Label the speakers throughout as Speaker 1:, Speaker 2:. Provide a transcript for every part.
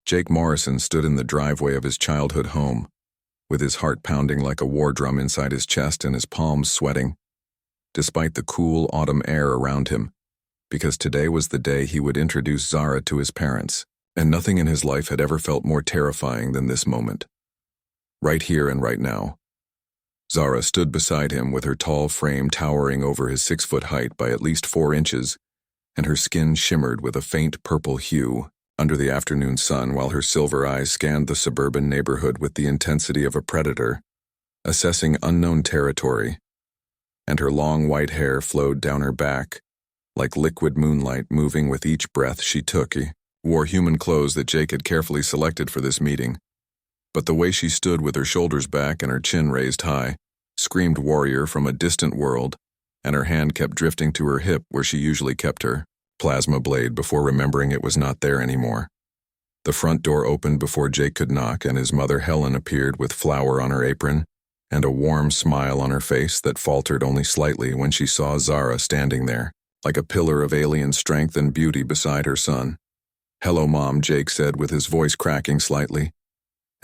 Speaker 1: Jake Morrison stood in the driveway of his childhood home, with his heart pounding like a war drum inside his chest and his palms sweating, despite the cool autumn air around him, because today was the day he would introduce Zara to his parents, and nothing in his life had ever felt more terrifying than this moment. Right here and right now. Zara stood beside him with her tall frame towering over his 6-foot height by at least 4 inches, and her skin shimmered with a faint purple hue under the afternoon sun while her silver eyes scanned the suburban neighborhood with the intensity of a predator, assessing unknown territory, and her long white hair flowed down her back, like liquid moonlight moving with each breath she took. He wore human clothes that Jake had carefully selected for this meeting, but the way she stood with her shoulders back and her chin raised high screamed warrior from a distant world, and her hand kept drifting to her hip where she usually kept her plasma blade before remembering it was not there anymore. The front door opened before Jake could knock, and his mother Helen appeared with flour on her apron and a warm smile on her face that faltered only slightly when she saw Zara standing there, like a pillar of alien strength and beauty beside her son. "Hello, Mom," Jake said with his voice cracking slightly.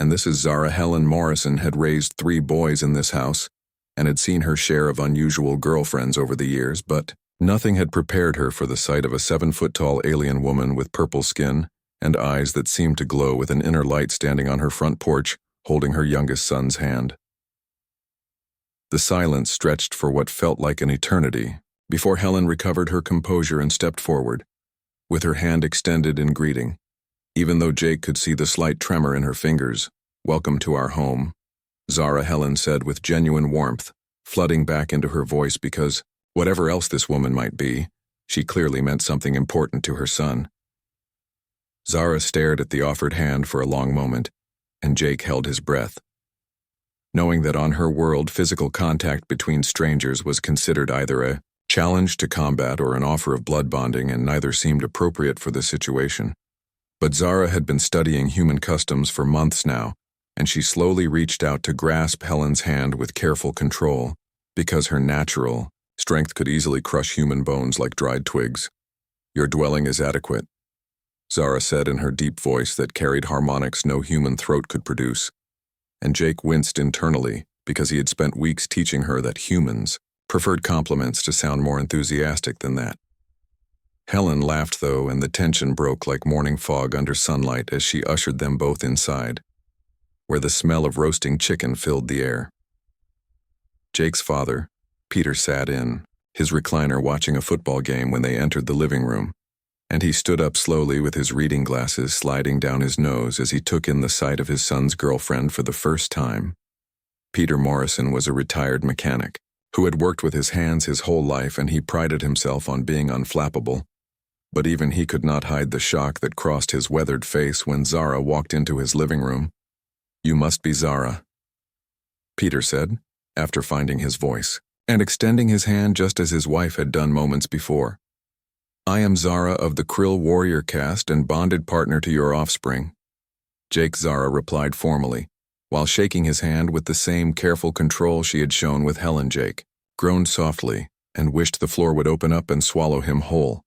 Speaker 1: And this is Zara. Helen Morrison had raised 3 boys in this house and had seen her share of unusual girlfriends over the years, but nothing had prepared her for the sight of a 7-foot-tall alien woman with purple skin and eyes that seemed to glow with an inner light standing on her front porch, holding her youngest son's hand. The silence stretched for what felt like an eternity before Helen recovered her composure and stepped forward, with her hand extended in greeting, even though Jake could see the slight tremor in her fingers. "Welcome to our home," Zara, Helen said with genuine warmth, flooding back into her voice because, whatever else this woman might be, she clearly meant something important to her son. Zara stared at the offered hand for a long moment, and Jake held his breath. Knowing that on her world physical contact between strangers was considered either a challenge to combat or an offer of blood bonding, and neither seemed appropriate for the situation. But Zara had been studying human customs for months now, and she slowly reached out to grasp Helen's hand with careful control, because her natural strength could easily crush human bones like dried twigs. "Your dwelling is adequate," Zara said in her deep voice that carried harmonics no human throat could produce. And Jake winced internally because he had spent weeks teaching her that humans preferred compliments to sound more enthusiastic than that. Helen laughed though, and the tension broke like morning fog under sunlight as she ushered them both inside, where the smell of roasting chicken filled the air. Jake's father, Peter, sat in his recliner watching a football game when they entered the living room, and he stood up slowly with his reading glasses sliding down his nose as he took in the sight of his son's girlfriend for the first time. Peter Morrison was a retired mechanic who had worked with his hands his whole life, and he prided himself on being unflappable. But even he could not hide the shock that crossed his weathered face when Zara walked into his living room. "You must be Zara," Peter said, after finding his voice, and extending his hand just as his wife had done moments before. "I am Zara of the Krill warrior caste and bonded partner to your offspring." Jake, Zara replied formally, while shaking his hand with the same careful control she had shown with Helen. Jake groaned softly and wished the floor would open up and swallow him whole,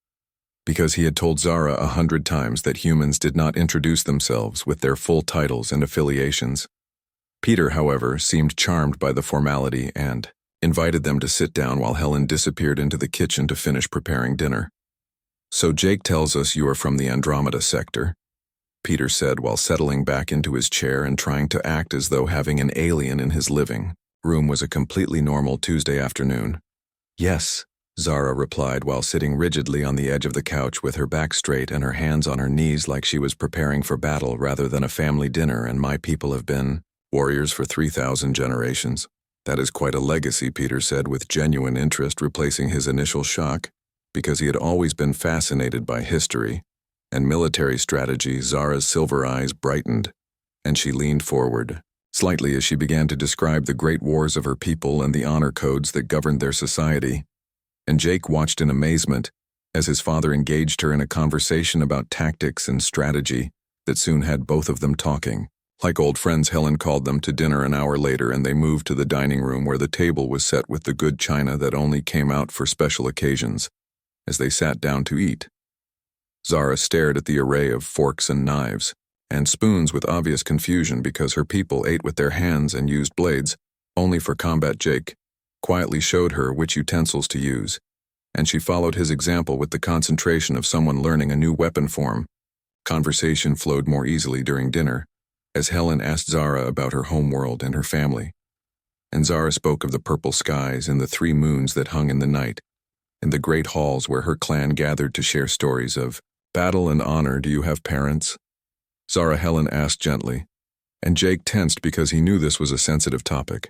Speaker 1: because he had told Zara 100 times that humans did not introduce themselves with their full titles and affiliations. Peter, however, seemed charmed by the formality and invited them to sit down while Helen disappeared into the kitchen to finish preparing dinner. "So Jake tells us you are from the Andromeda sector," Peter said while settling back into his chair and trying to act as though having an alien in his living room was a completely normal Tuesday afternoon. "Yes," Zara replied while sitting rigidly on the edge of the couch with her back straight and her hands on her knees like she was preparing for battle rather than a family dinner. "And my people have been warriors for 3,000 generations. That is quite a legacy," Peter said with genuine interest, replacing his initial shock, because he had always been fascinated by history and military strategy. Zara's silver eyes brightened, and she leaned forward slightly as she began to describe the great wars of her people and the honor codes that governed their society. And Jake watched in amazement as his father engaged her in a conversation about tactics and strategy that soon had both of them talking. Like old friends, Helen called them to dinner an hour later, and they moved to the dining room where the table was set with the good china that only came out for special occasions. As they sat down to eat, Zara stared at the array of forks and knives, and spoons with obvious confusion because her people ate with their hands and used blades only for combat. Jake quietly showed her which utensils to use, and she followed his example with the concentration of someone learning a new weapon form. Conversation flowed more easily during dinner, as Helen asked Zara about her homeworld and her family, and Zara spoke of the purple skies and the 3 moons that hung in the night, in the great halls where her clan gathered to share stories of battle and honor. Do you have parents? Zara Helen asked gently, and Jake tensed because he knew this was a sensitive topic.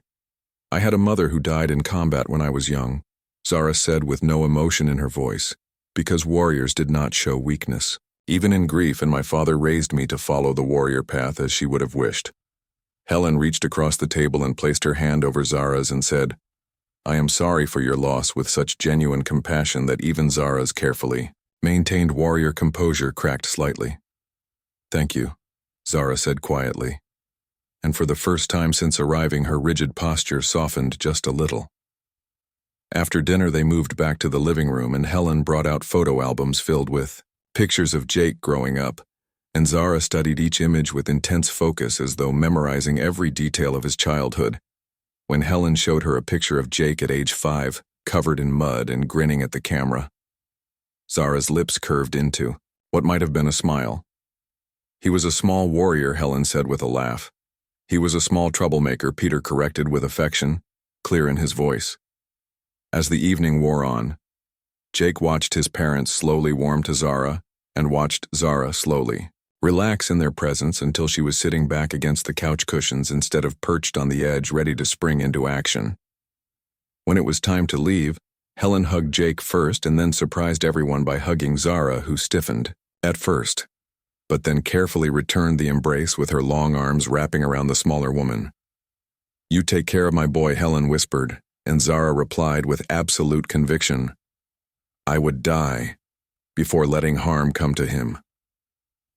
Speaker 1: I had a mother who died in combat when I was young, Zara said with no emotion in her voice, because warriors did not show weakness, even in grief, and my father raised me to follow the warrior path as she would have wished. Helen reached across the table and placed her hand over Zara's and said, I am sorry for your loss, with such genuine compassion that even Zara's carefully maintained warrior composure cracked slightly. Thank you, Zara said quietly, and for the first time since arriving her rigid posture softened just a little. After dinner they moved back to the living room and Helen brought out photo albums filled with pictures of Jake growing up, and Zara studied each image with intense focus as though memorizing every detail of his childhood. When Helen showed her a picture of Jake at age 5, covered in mud and grinning at the camera, Zara's lips curved into what might have been a smile. He was a small warrior, Helen said with a laugh. He was a small troublemaker, Peter corrected with affection, clear in his voice. As the evening wore on, Jake watched his parents slowly warm to Zara and watched Zara slowly relax in their presence until she was sitting back against the couch cushions instead of perched on the edge ready to spring into action. When it was time to leave, Helen hugged Jake first and then surprised everyone by hugging Zara, who stiffened at first, but then carefully returned the embrace with her long arms wrapping around the smaller woman. You take care of my boy, Helen whispered, and Zara replied with absolute conviction, I would die before letting harm come to him.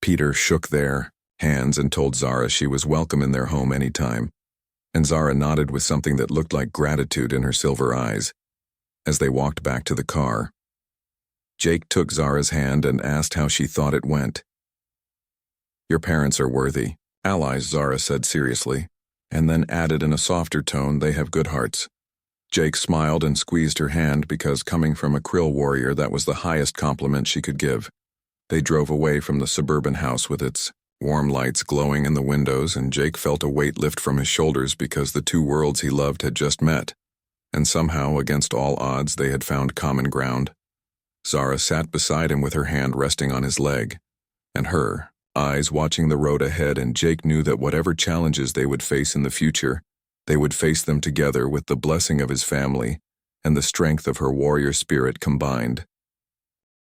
Speaker 1: Peter shook their hands and told Zara she was welcome in their home anytime, and Zara nodded with something that looked like gratitude in her silver eyes. As they walked back to the car, Jake took Zara's hand and asked how she thought it went. Your parents are worthy allies, Zara said seriously, and then added in a softer tone, they have good hearts. Jake smiled and squeezed her hand because, coming from a Krill warrior, that was the highest compliment she could give. They drove away from the suburban house with its warm lights glowing in the windows, and Jake felt a weight lift from his shoulders because the 2 worlds he loved had just met, and somehow, against all odds, they had found common ground. Zara sat beside him with her hand resting on his leg, and her eyes watching the road ahead, and Jake knew that whatever challenges they would face in the future, they would face them together with the blessing of his family and the strength of her warrior spirit combined.